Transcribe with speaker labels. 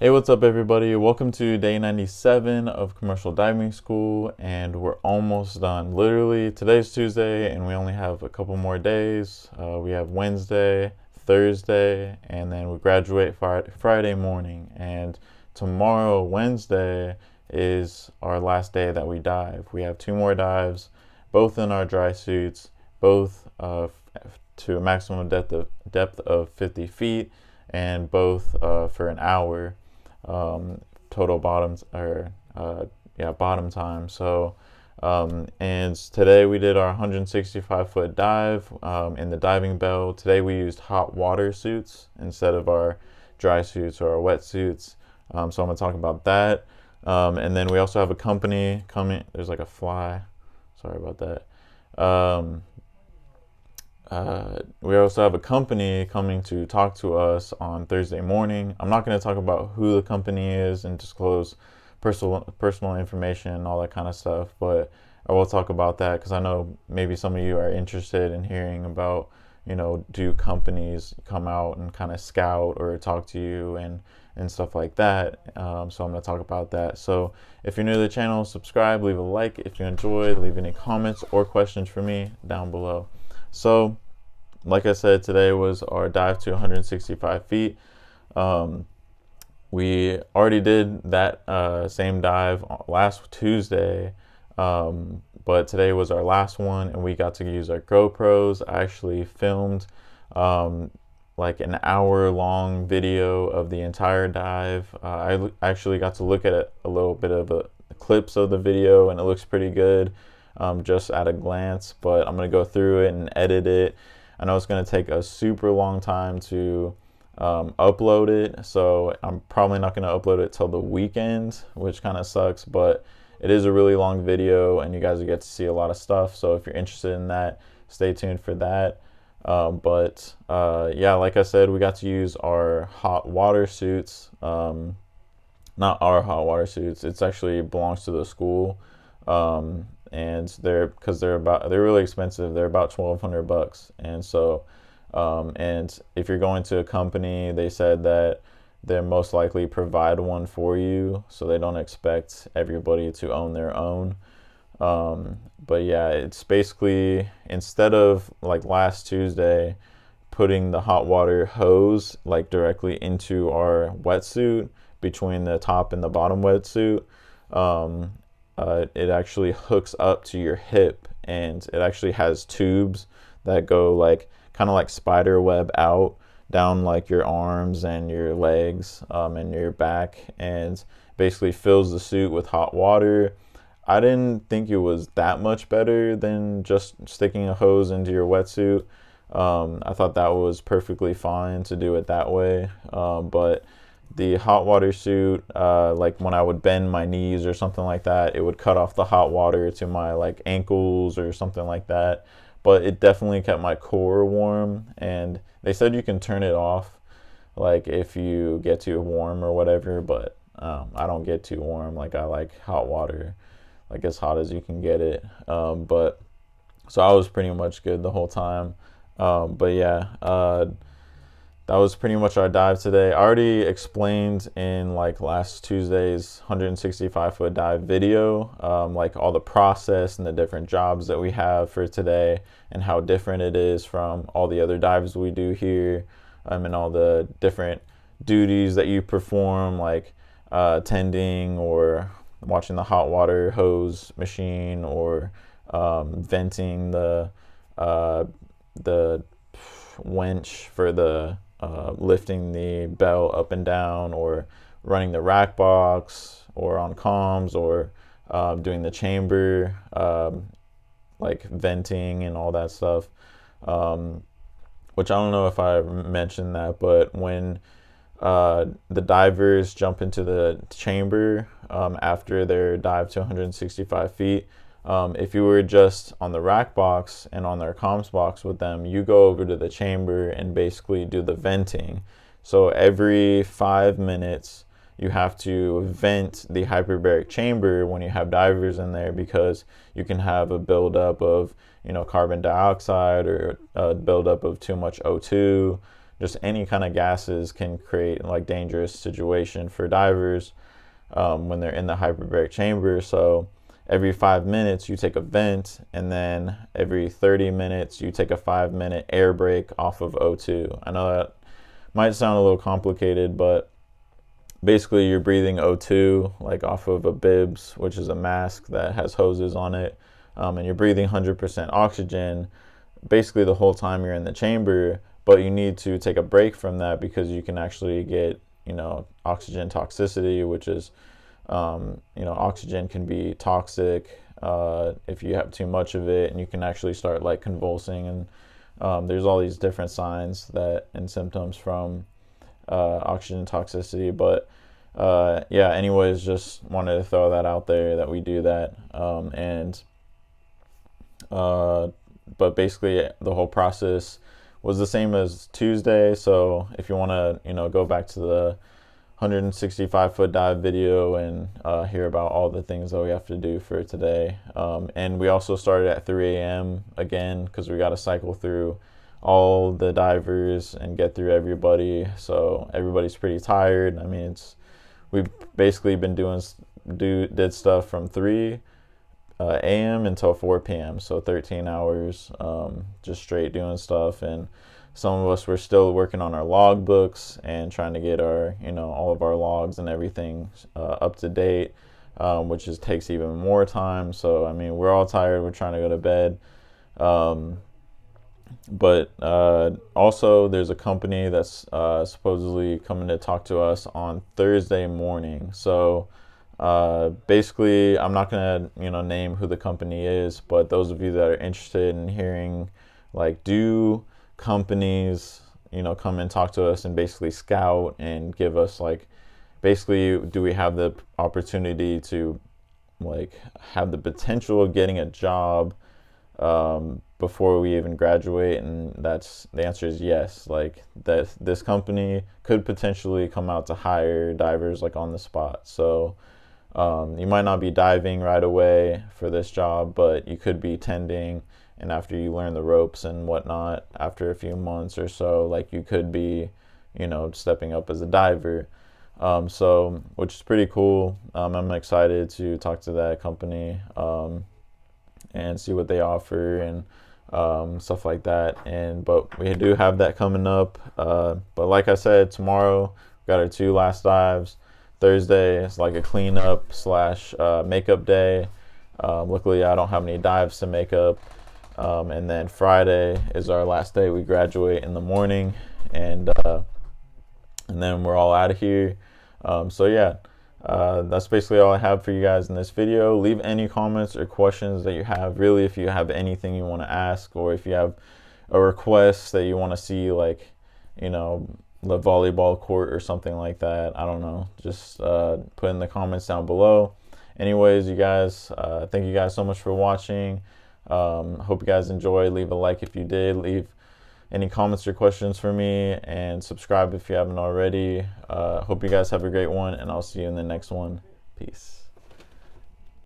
Speaker 1: Hey, what's up, everybody? Welcome to day 97 of commercial diving school, and we're almost done. Literally, today's Tuesday, and we only have a couple more days. We have Wednesday, Thursday, and then we graduate Friday morning. And tomorrow, Wednesday, is our last day that we dive. We have two more dives, both in our dry suits, both to a maximum depth of 50 feet, and both for an hour total bottoms or bottom time. And today we did our 165-foot dive in the diving bell. Today we used hot water suits instead of our dry suits or our wet suits. So I'm gonna talk about that. And then we also have a company coming. There's like a fly. Sorry about that. We also have a company coming to talk to us on Thursday morning. I'm not going to talk about who the company is and disclose personal information and all that kind of stuff, but I will talk about that because I know maybe some of you are interested in hearing about, do companies come out and kind of scout or talk to you and stuff like that. So I'm going to talk about that. So if you're new to the channel, subscribe, leave a like if you enjoyed, leave any comments or questions for me down below. So, like I said, today was our dive to 165 feet. We already did that same dive last Tuesday, but today was our last one, and we got to use our GoPros. I actually filmed like an hour-long video of the entire dive. I actually got to look at a little bit of clips of the video, and it looks pretty good. Just at a glance, but I'm gonna go through it and edit it. I know it's gonna take a super long time to upload it, so I'm probably not gonna upload it till the weekend, which kind of sucks, but it is a really long video and you guys will get to see a lot of stuff. So if you're interested in that, stay tuned for that. Yeah, like I said, we got to use our hot water suits. Not our hot water suits, it's actually belongs to the school. And they're really expensive. They're about $1,200, and so and if you're going to a company, they said that they most likely provide one for you, so they don't expect everybody to own their own. But yeah, it's basically, instead of like last Tuesday putting the hot water hose like directly into our wetsuit between the top and the bottom wetsuit, it actually hooks up to your hip, and it actually has tubes that go like kind of like spider web out down like your arms and your legs and your back, and basically fills the suit with hot water. I didn't think it was that much better than just sticking a hose into your wetsuit. I thought that was perfectly fine to do it that way, but the hot water suit, like when I would bend my knees or something like that, it would cut off the hot water to my like ankles or something like that. But it definitely kept my core warm, and they said you can turn it off like if you get too warm or whatever, but I don't get too warm. Like, I like hot water like as hot as you can get it. But so I was pretty much good the whole time. But yeah, that was pretty much our dive today. I already explained in like last Tuesday's 165-foot dive video, like all the process and the different jobs that we have for today and how different it is from all the other dives we do here, and all the different duties that you perform, like tending or watching the hot water hose machine, or venting the winch for the lifting the bell up and down, or running the rack box, or on comms, or doing the chamber, like venting and all that stuff. Which I don't know if I mentioned that, but when the divers jump into the chamber after their dive to 165 feet, if you were just on the rack box and on their comms box with them, you go over to the chamber and basically do the venting. So every 5 minutes, you have to vent the hyperbaric chamber when you have divers in there, because you can have a buildup of carbon dioxide, or a buildup of too much O2, just any kind of gases can create like dangerous situation for divers when they're in the hyperbaric chamber. So every 5 minutes you take a vent, and then every 30 minutes you take a 5-minute air break off of O2. I know that might sound a little complicated, but basically you're breathing O2 like off of a bibs, which is a mask that has hoses on it, and you're breathing 100% oxygen basically the whole time you're in the chamber. But you need to take a break from that because you can actually get, oxygen toxicity, which is, oxygen can be toxic if you have too much of it, and you can actually start like convulsing, and there's all these different signs that and symptoms from oxygen toxicity. But yeah, anyways, just wanted to throw that out there that we do that. But basically the whole process was the same as Tuesday. So if you want to, go back to the 165-foot dive video and hear about all the things that we have to do for today. And we also started at 3 a.m. again because we got to cycle through all the divers and get through everybody. So everybody's pretty tired. I mean, we've basically been did stuff from 3 a.m. until 4 p.m. So 13 hours just straight doing stuff. And some of us were still working on our log books and trying to get our, all of our logs and everything up to date, which takes even more time. So, I mean, we're all tired. We're trying to go to bed. But also there's a company that's supposedly coming to talk to us on Thursday morning. So basically, I'm not going to, name who the company is, but those of you that are interested in hearing, like, do companies, come and talk to us and basically scout and give us, like, basically, do we have the opportunity to, like, have the potential of getting a job before we even graduate? And the answer is yes. Like, that this company could potentially come out to hire divers like on the spot. So you might not be diving right away for this job, but you could be tending, and after you learn the ropes and whatnot, after a few months or so, like, you could be, stepping up as a diver. So, which is pretty cool. I'm excited to talk to that company and see what they offer and stuff like that. But we do have that coming up. But like I said, tomorrow we got our 2 last dives. Thursday is like a cleanup / makeup day. Luckily, I don't have any dives to make up. And then Friday is our last day. We graduate in the morning, and then we're all out of here. So yeah, that's basically all I have for you guys in this video. Leave any comments or questions that you have. Really, if you have anything you want to ask, or if you have a request that you want to see, like, the volleyball court or something like that, I don't know, just put in the comments down below. Anyways, you guys, thank you guys so much for watching. Hope you guys enjoyed. Leave a like if you did. Leave any comments or questions for me, and subscribe if you haven't already. Hope you guys have a great one, and I'll see you in the next one. Peace.